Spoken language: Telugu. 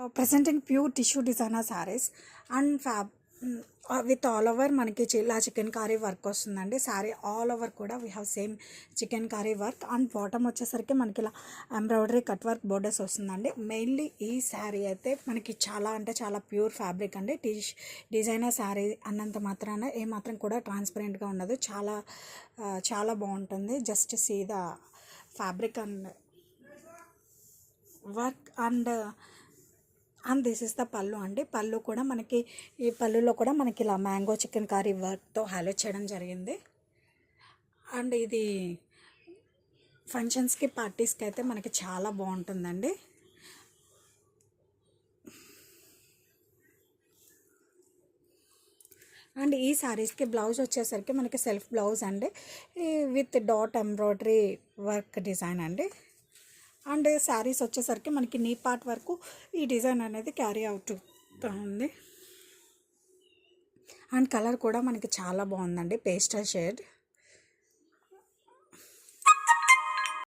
presenting pure tissue designer sarees and with all over మనకి ఇలా చికెన్ కారీ వర్క్ వస్తుందండి. సారీ ఆల్ ఓవర్ కూడా we have same chicken curry work and bottom వచ్చేసరికి మనకి ఇలా ఎంబ్రాయిడరీ కట్ వర్క్ బోర్డర్స్ వస్తుందండి. మెయిన్లీ ఈ శారీ అయితే మనకి చాలా అంటే చాలా ప్యూర్ ఫ్యాబ్రిక్ అండి. డిజైనర్ శారీ అన్నంత మాత్రాన ఏమాత్రం కూడా ట్రాన్స్పరెంట్గా ఉండదు. చాలా చాలా బాగుంటుంది. Just see the fabric and work and this is the pallu అండి. పళ్ళు కూడా మనకి ఈ పళ్ళులో కూడా మనకి ఇలా మ్యాంగో చికెన్ కర్రీ వర్క్తో హైలైట్ చేయడం జరిగింది. అండ్ ఇది ఫంక్షన్స్కి పార్టీస్కి అయితే మనకి చాలా బాగుంటుందండి. అండ్ ఈ శారీస్కి బ్లౌజ్ వచ్చేసరికి మనకి సెల్ఫ్ బ్లౌజ్ అండి with dot embroidery work design అండి. అండ్ శారీస్ వచ్చేసరికి మనకి నీ పార్ట్ వరకు ఈ డిజైన్ అనేది క్యారీ అవుతుంది. అండ్ కలర్ కూడా మనకి చాలా బాగుందండి, పేస్టల్ షేడ్.